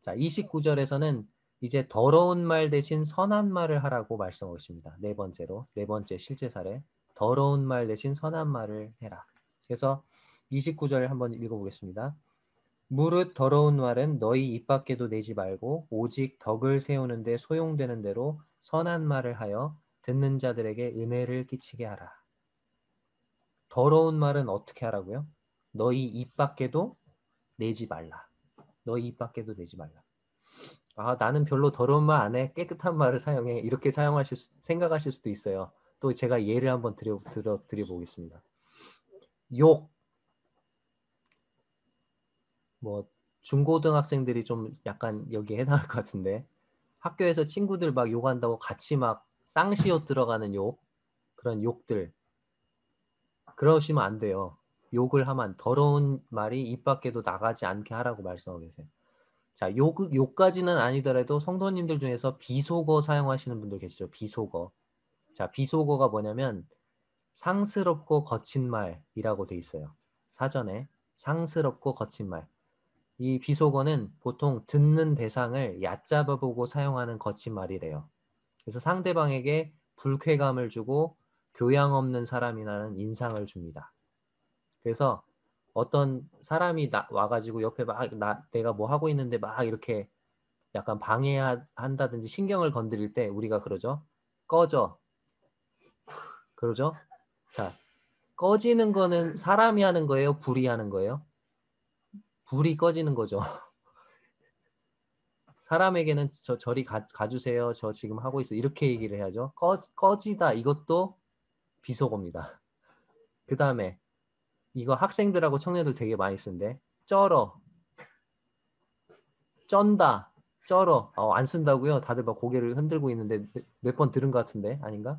자, 29절에서는 이제 더러운 말 대신 선한 말을 하라고 말씀하고 있습니다. 네 번째 실제 사례. 더러운 말 대신 선한 말을 해라. 그래서 29절 한번 읽어보겠습니다. 무릇 더러운 말은 너희 입 밖에도 내지 말고 오직 덕을 세우는 데 소용되는 대로 선한 말을 하여 듣는 자들에게 은혜를 끼치게 하라. 더러운 말은 어떻게 하라고요? 너희 입 밖에도 내지 말라. 너희 입 밖에도 내지 말라. 아, 나는 별로 더러운 말 안 해. 깨끗한 말을 사용해. 이렇게 생각하실 수도 있어요. 또 제가 예를 한번 드려보겠습니다. 욕. 뭐 중고등학생들이 좀 약간 여기에 해당할 것 같은데 학교에서 친구들 막 욕한다고 같이 막 쌍시옷 들어가는 욕, 그런 욕들 그러시면 안 돼요. 욕을 하면 더러운 말이 입 밖에도 나가지 않게 하라고 말씀하고 계세요. 자, 욕까지는 아니더라도 성도님들 중에서 비속어 사용하시는 분들 계시죠. 비속어. 자, 비속어가 뭐냐면 상스럽고 거친 말이라고 돼 있어요. 사전에 상스럽고 거친 말. 이 비속어는 보통 듣는 대상을 얕잡아 보고 사용하는 거친 말이래요. 그래서 상대방에게 불쾌감을 주고 교양 없는 사람이라는 인상을 줍니다. 그래서 어떤 사람이 와가지고 옆에 막 내가 뭐 하고 있는데 막 이렇게 약간 방해한다든지 신경을 건드릴 때 우리가 그러죠. 꺼져. 그러죠. 자, 꺼지는 거는 사람이 하는 거예요? 불이 하는 거예요? 불이 꺼지는 거죠. 사람에게는 저리 가주세요. 저 지금 하고 있어. 이렇게 얘기를 해야죠. 꺼지다. 이것도 비속어입니다. 그 다음에 이거 학생들하고 청년들 되게 많이 쓰는데 쩔어. 쩐다. 쩔어. 안 쓴다고요? 다들 막 고개를 흔들고 있는데 몇 번 들은 것 같은데 아닌가?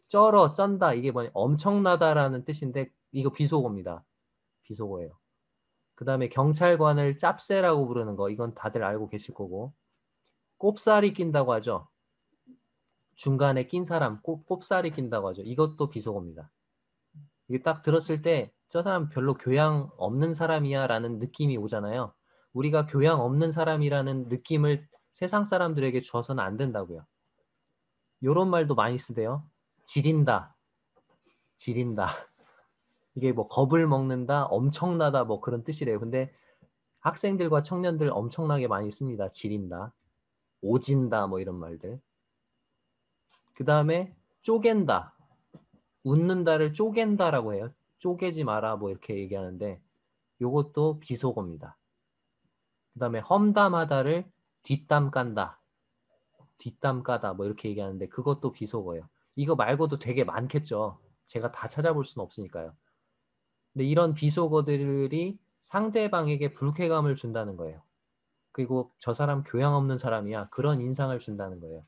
쩔어, 쩐다. 이게 뭐냐? 엄청나다라는 뜻인데 이거 비속어입니다. 비속어예요. 그 다음에 경찰관을 짭새라고 부르는 거 이건 다들 알고 계실 거고 꼽살이 낀다고 하죠. 중간에 낀 사람 꼽살이 낀다고 하죠. 이것도 비속어입니다. 이게 딱 들었을 때 저 사람 별로 교양 없는 사람이야 라는 느낌이 오잖아요. 우리가 교양 없는 사람이라는 느낌을 세상 사람들에게 주어서는 안 된다고요. 요런 말도 많이 쓰대요. 지린다. 지린다. 이게 뭐 겁을 먹는다, 엄청나다 뭐 그런 뜻이래요. 근데 학생들과 청년들 엄청나게 많이 씁니다. 지린다, 오진다 뭐 이런 말들. 그 다음에 쪼갠다, 웃는다를 쪼갠다라고 해요. 쪼개지 마라 뭐 이렇게 얘기하는데 요것도 비속어입니다. 그 다음에 험담하다를 뒷담 깐다, 뒷담 까다 뭐 이렇게 얘기하는데 그것도 비속어예요. 이거 말고도 되게 많겠죠. 제가 다 찾아볼 수는 없으니까요. 근데 이런 비속어들이 상대방에게 불쾌감을 준다는 거예요. 그리고 저 사람 교양 없는 사람이야. 그런 인상을 준다는 거예요.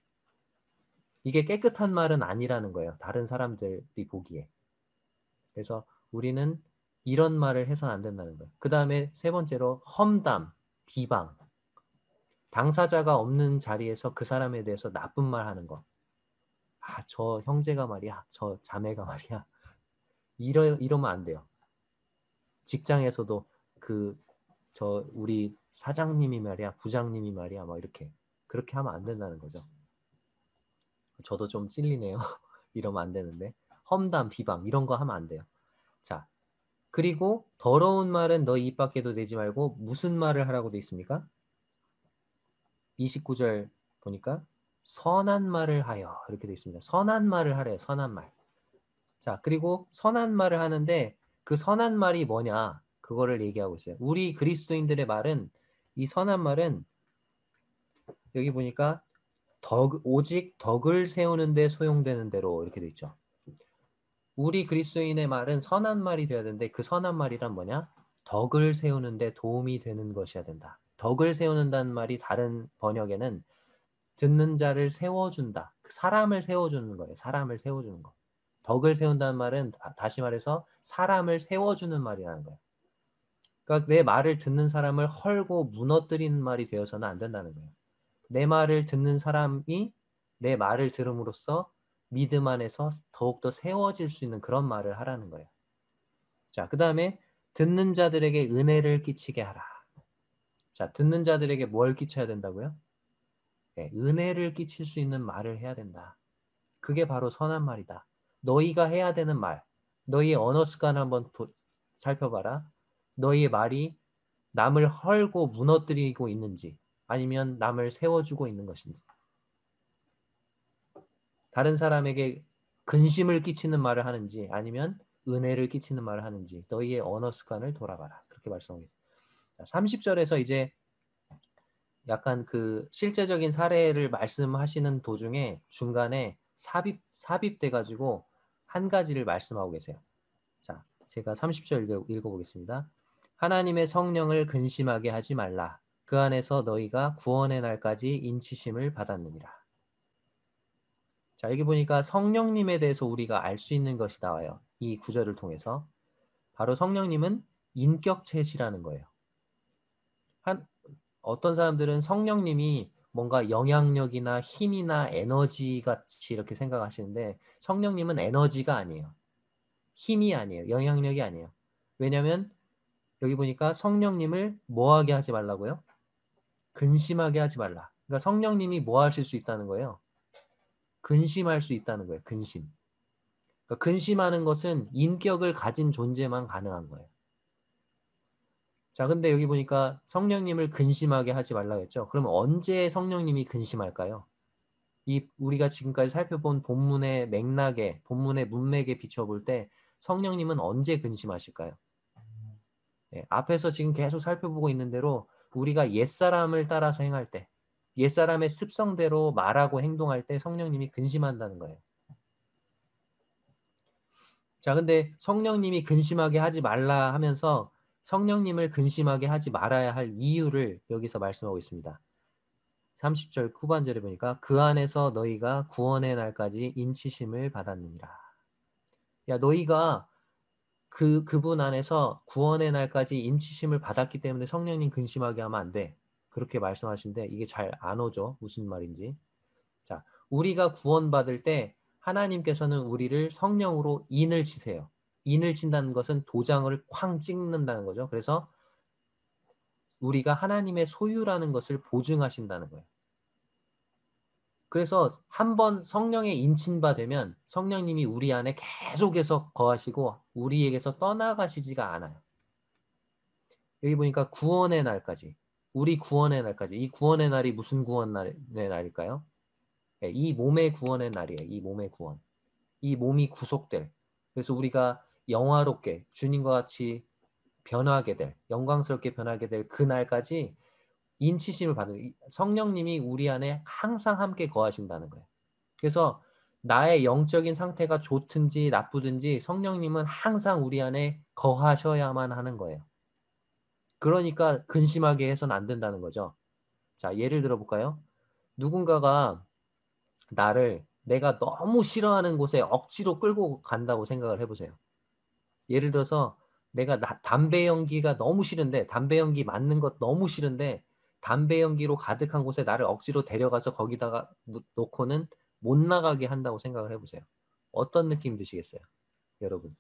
이게 깨끗한 말은 아니라는 거예요. 다른 사람들이 보기에. 그래서 우리는 이런 말을 해서는 안 된다는 거예요. 그 다음에 세 번째로 험담, 비방. 당사자가 없는 자리에서 그 사람에 대해서 나쁜 말 하는 거. 저 형제가 말이야. 저 자매가 말이야. 이러면 안 돼요. 직장에서도 우리 사장님이 말이야, 부장님이 말이야, 막 이렇게. 그렇게 하면 안 된다는 거죠. 저도 좀 찔리네요. 이러면 안 되는데. 험담, 비방, 이런 거 하면 안 돼요. 자, 그리고 더러운 말은 너 입 밖에도 내지 말고 무슨 말을 하라고 돼 있습니까? 29절 보니까 선한 말을 하여 이렇게 돼 있습니다. 선한 말을 하래요. 선한 말. 자, 그리고 선한 말을 하는데 그 선한 말이 뭐냐? 그거를 얘기하고 있어요. 우리 그리스도인들의 말은 이 선한 말은 여기 보니까 오직 덕을 세우는 데 소용되는 대로 이렇게 돼 있죠. 우리 그리스도인의 말은 선한 말이 되어야 되는데 그 선한 말이란 뭐냐? 덕을 세우는 데 도움이 되는 것이어야 된다. 덕을 세우는다는 말이 다른 번역에는 듣는 자를 세워준다. 사람을 세워주는 거예요. 사람을 세워주는 거. 덕을 세운다는 말은 다시 말해서 사람을 세워주는 말이라는 거예요. 그러니까 내 말을 듣는 사람을 헐고 무너뜨리는 말이 되어서는 안 된다는 거예요. 내 말을 듣는 사람이 내 말을 들음으로써 믿음 안에서 더욱더 세워질 수 있는 그런 말을 하라는 거예요. 자, 그 다음에 듣는 자들에게 은혜를 끼치게 하라. 자, 듣는 자들에게 뭘 끼쳐야 된다고요? 네, 은혜를 끼칠 수 있는 말을 해야 된다. 그게 바로 선한 말이다. 너희가 해야 되는 말, 너희의 언어 습관을 한번 살펴봐라. 너희의 말이 남을 헐고 무너뜨리고 있는지 아니면 남을 세워주고 있는 것인지 다른 사람에게 근심을 끼치는 말을 하는지 아니면 은혜를 끼치는 말을 하는지 너희의 언어 습관을 돌아봐라. 그렇게 말씀하고 있습니다. 30절에서 이제 약간 그 실제적인 사례를 말씀하시는 도중에 중간에 삽입돼 가지고 한 가지를 말씀하고 계세요. 자, 제가 30절 읽어보겠습니다. 하나님의 성령을 근심하게 하지 말라. 그 안에서 너희가 구원의 날까지 인치심을 받았느니라. 자, 여기 보니까 성령님에 대해서 우리가 알 수 있는 것이 나와요. 이 구절을 통해서. 바로 성령님은 인격체시라는 거예요. 어떤 사람들은 성령님이 뭔가 영향력이나 힘이나 에너지 같이 이렇게 생각하시는데 성령님은 에너지가 아니에요. 힘이 아니에요. 영향력이 아니에요. 왜냐하면 여기 보니까 성령님을 뭐하게 하지 말라고요? 근심하게 하지 말라. 그러니까 성령님이 뭐 하실 수 있다는 거예요? 근심할 수 있다는 거예요. 근심. 그러니까 근심하는 것은 인격을 가진 존재만 가능한 거예요. 자, 근데 여기 보니까 성령님을 근심하게 하지 말라고 했죠. 그러면 언제 성령님이 근심할까요? 이 우리가 지금까지 살펴본 본문의 맥락에, 본문의 문맥에 비춰볼 때 성령님은 언제 근심하실까요? 네, 앞에서 지금 계속 살펴보고 있는 대로 우리가 옛사람을 따라서 행할 때, 옛사람의 습성대로 말하고 행동할 때 성령님이 근심한다는 거예요. 자, 근데 성령님이 근심하게 하지 말라 하면서 성령님을 근심하게 하지 말아야 할 이유를 여기서 말씀하고 있습니다. 30절 후반절에 보니까 그 안에서 너희가 구원의 날까지 인치심을 받았느니라. 야, 너희가 그분 안에서 구원의 날까지 인치심을 받았기 때문에 성령님 근심하게 하면 안 돼. 그렇게 말씀하시는데 이게 잘 안 오죠. 무슨 말인지. 자, 우리가 구원받을 때 하나님께서는 우리를 성령으로 인을 치세요. 인을 친다는 것은 도장을 쾅 찍는다는 거죠. 그래서 우리가 하나님의 소유라는 것을 보증하신다는 거예요. 그래서 한번 성령에 인친바 되면 성령님이 우리 안에 계속해서 거하시고 우리에게서 떠나가시지가 않아요. 여기 보니까 구원의 날까지, 우리 구원의 날까지. 이 구원의 날이 무슨 구원의 날일까요? 네, 이 몸의 구원의 날이에요. 이 몸의 구원. 이 몸이 구속될. 그래서 우리가 영화롭게 주님과 같이 변하게 될, 영광스럽게 변하게 될 그 날까지 인치심을 받는 성령님이 우리 안에 항상 함께 거하신다는 거예요. 그래서 나의 영적인 상태가 좋든지 나쁘든지 성령님은 항상 우리 안에 거하셔야만 하는 거예요. 그러니까 근심하게 해서는 안 된다는 거죠. 자, 예를 들어 볼까요? 누군가가 나를 내가 너무 싫어하는 곳에 억지로 끌고 간다고 생각을 해보세요. 예를 들어서 내가 담배 연기가 너무 싫은데 담배 연기 맞는 것 너무 싫은데 담배 연기로 가득한 곳에 나를 억지로 데려가서 거기다가 놓고는 못 나가게 한다고 생각을 해보세요. 어떤 느낌 드시겠어요? 여러분.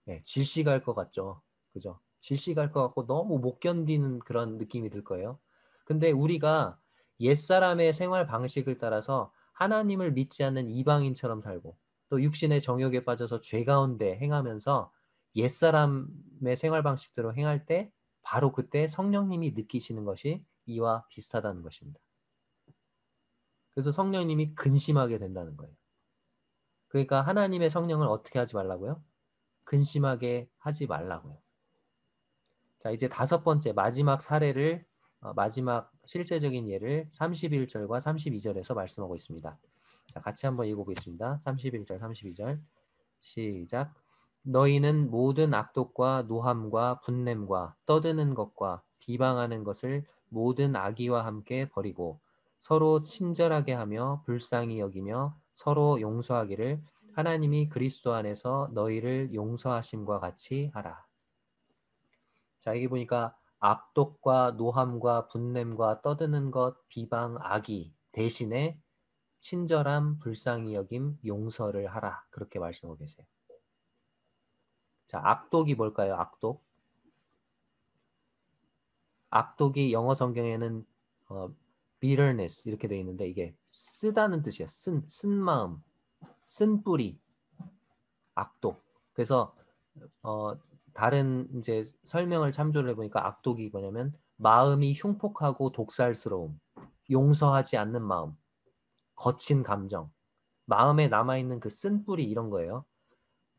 네, 질식할 것 같죠? 그죠? 질식할 것 같고 너무 못 견디는 그런 느낌이 들 거예요. 근데 우리가 옛사람의 생활 방식을 따라서 하나님을 믿지 않는 이방인처럼 살고 또 육신의 정욕에 빠져서 죄 가운데 행하면서 옛사람의 생활 방식대로 행할 때 바로 그때 성령님이 느끼시는 것이 이와 비슷하다는 것입니다. 그래서 성령님이 근심하게 된다는 거예요. 그러니까 하나님의 성령을 어떻게 하지 말라고요? 근심하게 하지 말라고요. 자, 이제 다섯 번째 마지막 사례를 마지막 실제적인 예를 31절과 32절에서 말씀하고 있습니다. 자, 같이 한번 읽어보겠습니다. 31절, 32절 시작. 너희는 모든 악독과 노함과 분냄과 떠드는 것과 비방하는 것을 모든 악의와 함께 버리고 서로 친절하게 하며 불쌍히 여기며 서로 용서하기를 하나님이 그리스도 안에서 너희를 용서하심과 같이 하라. 자, 여기 보니까 악독과 노함과 분냄과 떠드는 것, 비방, 악의 대신에 친절함, 불쌍히 여김, 용서를 하라. 그렇게 말씀하고 계세요. 자, 악독이 뭘까요? 악독. 악독이 영어 성경에는 bitterness 이렇게 되어 있는데 이게 쓰다는 뜻이에요. 쓴 마음, 쓴 뿌리, 악독. 그래서 다른 이제 설명을 참조를 해보니까 악독이 뭐냐면 마음이 흉폭하고 독살스러움, 용서하지 않는 마음, 거친 감정, 마음에 남아있는 그 쓴뿌리 이런 거예요.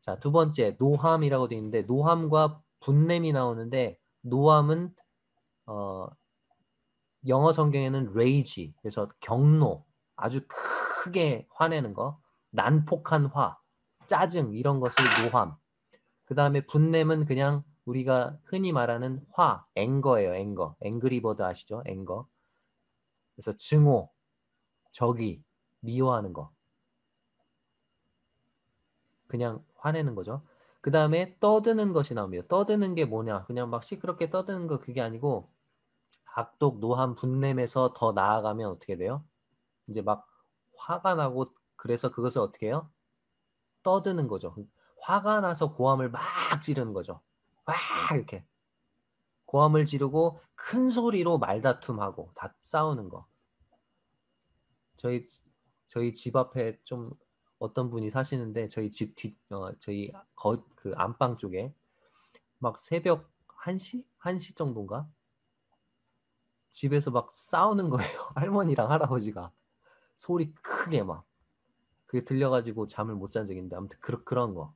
자, 두 번째 노함이라고 되어 있는데 노함과 분냄이 나오는데 노함은 영어 성경에는 rage, 그래서 경로, 아주 크게 화내는 거, 난폭한 화, 짜증 이런 것을 노함. 그 다음에 분냄은 그냥 우리가 흔히 말하는 화, 앵거예요. 앵거. 앵그리버드 아시죠? 앵거. 그래서 증오, 적이, 미워하는 거. 그냥 화내는 거죠. 그 다음에 떠드는 것이 나옵니다. 떠드는 게 뭐냐? 그냥 막 시끄럽게 떠드는 거 그게 아니고 악독, 노함, 분냄에서 더 나아가면 어떻게 돼요? 이제 막 화가 나고 그래서 그것을 어떻게 해요? 떠드는 거죠. 화가 나서 고함을 막 지르는 거죠. 막 이렇게 고함을 지르고 큰 소리로 말다툼하고 다 싸우는 거. 저희 저희 집 앞에 좀 어떤 분이 사시는데 저희 집 저희 그 안방 쪽에 막 새벽 1시? 1시 정도인가? 집에서 막 싸우는 거예요. 할머니랑 할아버지가 소리 크게 막 그게 들려가지고 잠을 못 잔 적이 있는데 아무튼 그런 거.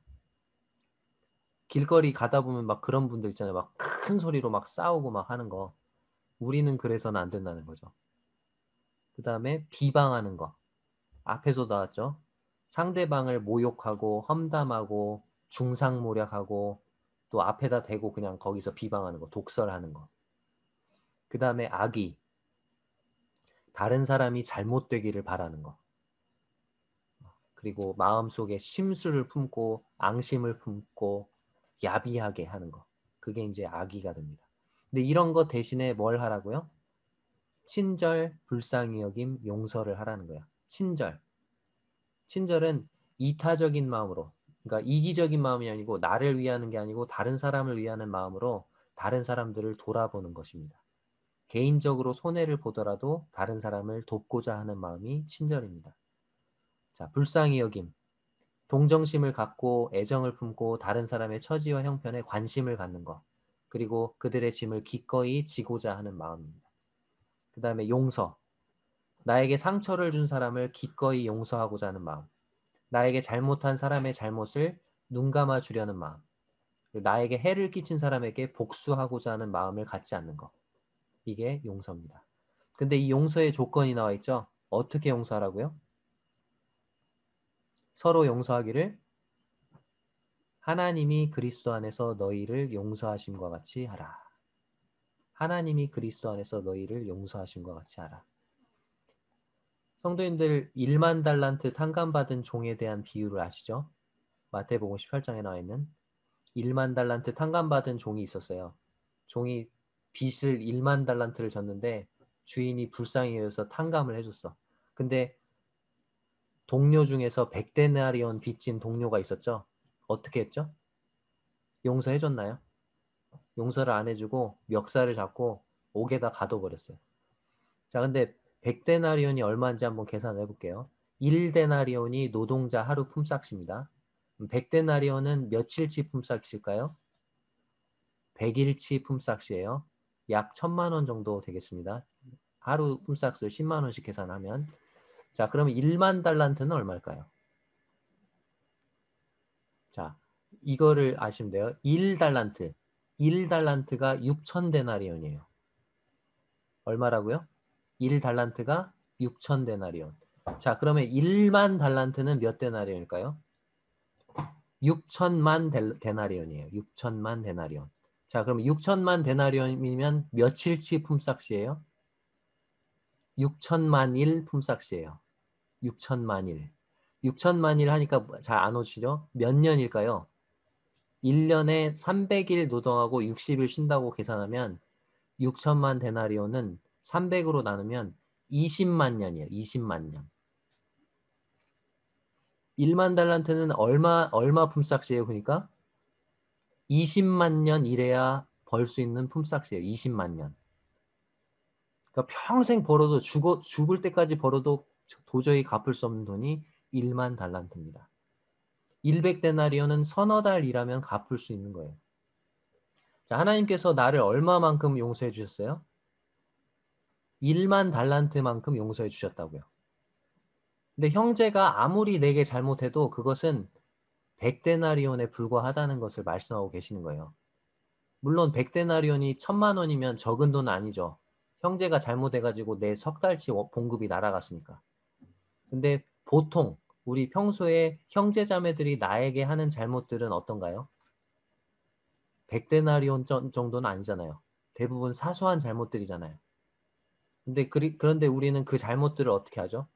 길거리 가다 보면 막 그런 분들 있잖아요. 막 큰 소리로 막 싸우고 막 하는 거. 우리는 그래서는 안 된다는 거죠. 그 다음에 비방하는 거. 앞에서 나왔죠. 상대방을 모욕하고 험담하고 중상모략하고 또 앞에다 대고 그냥 거기서 비방하는 거. 독설하는 거. 그 다음에 악의. 다른 사람이 잘못되기를 바라는 거. 그리고 마음속에 심술을 품고 앙심을 품고 야비하게 하는 거. 그게 이제 악의가 됩니다. 근데 이런 거 대신에 뭘 하라고요? 친절, 불쌍히 여김, 용서를 하라는 거야. 친절. 친절은 이타적인 마음으로, 그러니까 이기적인 마음이 아니고 나를 위하는 게 아니고 다른 사람을 위하는 마음으로 다른 사람들을 돌아보는 것입니다. 개인적으로 손해를 보더라도 다른 사람을 돕고자 하는 마음이 친절입니다. 자, 불쌍히 여김. 동정심을 갖고 애정을 품고 다른 사람의 처지와 형편에 관심을 갖는 것. 그리고 그들의 짐을 기꺼이 지고자 하는 마음입니다. 그 다음에 용서. 나에게 상처를 준 사람을 기꺼이 용서하고자 하는 마음. 나에게 잘못한 사람의 잘못을 눈감아 주려는 마음. 나에게 해를 끼친 사람에게 복수하고자 하는 마음을 갖지 않는 것. 이게 용서입니다. 근데 이 용서의 조건이 나와 있죠? 어떻게 용서하라고요? 서로 용서하기를 하나님이 그리스도 안에서 너희를 용서하심과 같이 하라. 하나님이 그리스도 안에서 너희를 용서하심과 같이 하라. 성도님들 1만 달란트 탕감받은 종에 대한 비유를 아시죠? 마태복음 18장에 나와 있는 1만 달란트 탕감받은 종이 있었어요. 종이 빚을 1만 달란트를 졌는데 주인이 불쌍히 여겨서 탕감을 해줬어. 근데 동료 중에서 100데나리온 빚진 동료가 있었죠? 어떻게 했죠? 용서해줬나요? 용서를 안 해주고 멱살을 잡고 옥에다 가둬버렸어요. 자, 근데 100데나리온이 얼마인지 한번 계산해 볼게요. 1데나리온이 노동자 하루 품삯입니다. 100데나리온은 며칠치 품삯일까요? 100일치 품삯이에요. 약 1000만 원 정도 되겠습니다. 하루 품삯을 10만 원씩 계산하면. 자, 그러면 1만 달란트는 얼마일까요? 자, 이거를 아시면 돼요. 1달란트. 1달란트가 6,000데나리온이에요. 얼마라고요? 1달란트가 6,000데나리온. 자, 그러면 1만 달란트는 몇 데나리온일까요? 6천만 데나리온이에요. 6천만 데나리온. 자, 그럼 6천만 데나리온이면 며칠치 품삯이에요? 6천만 일 품삯이에요. 6천만 일. 6천만 일 하니까 잘 안 오시죠? 몇 년일까요? 1년에 300일 노동하고 60일 쉰다고 계산하면 6천만 데나리온은 300으로 나누면 20만 년이에요. 20만 년. 1만 달란트는 얼마 품삯이에요? 그러니까 20만 년 일해야 벌 수 있는 품삯이에요. 20만 년. 그러니까 평생 벌어도 죽을 때까지 벌어도 도저히 갚을 수 없는 돈이 1만 달란트입니다. 100데나리온은 서너 달 일하면 갚을 수 있는 거예요. 자, 하나님께서 나를 얼마만큼 용서해 주셨어요? 1만 달란트만큼 용서해 주셨다고요. 근데 형제가 아무리 내게 잘못해도 그것은 100데나리온에 불과하다는 것을 말씀하고 계시는 거예요. 물론 100데나리온이 1000만 원이면 적은 돈은 아니죠. 형제가 잘못해가지고 내 석 달치 봉급이 날아갔으니까. 근데 보통 우리 평소에 형제 자매들이 나에게 하는 잘못들은 어떤가요? 100데나리온 정도는 아니잖아요. 대부분 사소한 잘못들이잖아요. 그런데 우리는 그 잘못들을 어떻게 하죠?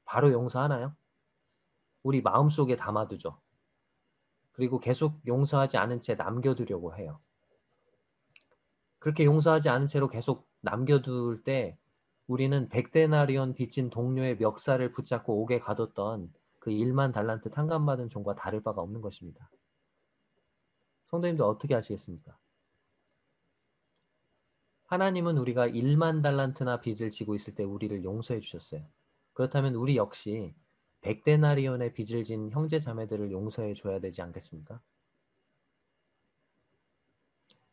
바로 용서하나요? 우리 마음속에 담아두죠. 그리고 계속 용서하지 않은 채 남겨두려고 해요. 그렇게 용서하지 않은 채로 계속 남겨둘 때 우리는 100데나리온 빚진 동료의 멱살을 붙잡고 옥에 가뒀던 그 1만 달란트 탕감받은 종과 다를 바가 없는 것입니다. 성도님들 어떻게 하시겠습니까? 하나님은 우리가 1만 달란트나 빚을 지고 있을 때 우리를 용서해 주셨어요. 그렇다면 우리 역시 100데나리온의 빚을 진 형제 자매들을 용서해 줘야 되지 않겠습니까?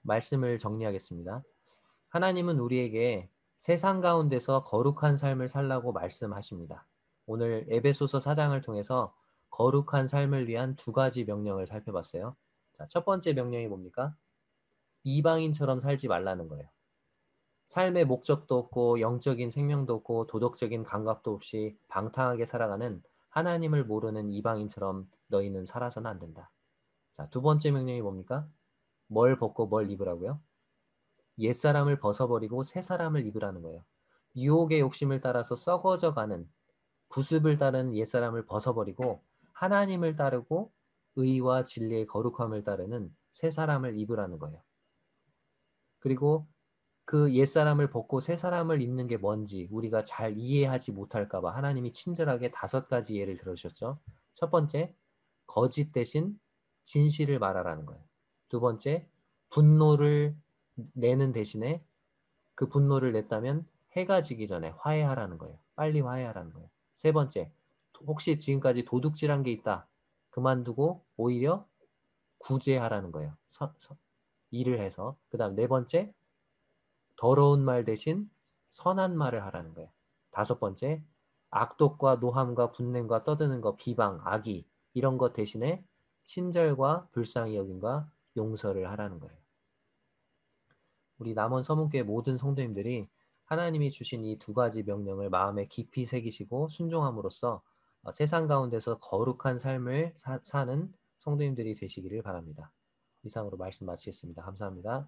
말씀을 정리하겠습니다. 하나님은 우리에게 세상 가운데서 거룩한 삶을 살라고 말씀하십니다. 오늘 에베소서 4장을 통해서 거룩한 삶을 위한 두 가지 명령을 살펴봤어요. 자, 첫 번째 명령이 뭡니까? 이방인처럼 살지 말라는 거예요. 삶의 목적도 없고 영적인 생명도 없고 도덕적인 감각도 없이 방탕하게 살아가는 하나님을 모르는 이방인처럼 너희는 살아서는 안 된다. 자, 두 번째 명령이 뭡니까? 뭘 벗고 뭘 입으라고요? 옛사람을 벗어버리고 새 사람을 입으라는 거예요. 유혹의 욕심을 따라서 썩어져가는 구습을 따른 옛사람을 벗어버리고 하나님을 따르고 의와 진리의 거룩함을 따르는 새 사람을 입으라는 거예요. 그리고 그 옛사람을 벗고 새 사람을 입는 게 뭔지 우리가 잘 이해하지 못할까 봐 하나님이 친절하게 5가지 예를 들어주셨죠. 첫 번째, 거짓 대신 진실을 말하라는 거예요. 두 번째, 분노를 내는 대신에 그 분노를 냈다면 해가 지기 전에 화해하라는 거예요. 빨리 화해하라는 거예요. 세 번째, 혹시 지금까지 도둑질한 게 있다. 그만두고 오히려 구제하라는 거예요. 일을 해서. 그 다음 네 번째, 더러운 말 대신 선한 말을 하라는 거예요. 다섯 번째, 악독과 노함과 분냄과 떠드는 것, 비방, 악의 이런 것 대신에 친절과 불쌍히 여김과 용서를 하라는 거예요. 우리 남원 서문교회 모든 성도님들이 하나님이 주신 이 두 가지 명령을 마음에 깊이 새기시고 순종함으로써 세상 가운데서 거룩한 삶을 사는 성도님들이 되시기를 바랍니다. 이상으로 말씀 마치겠습니다. 감사합니다.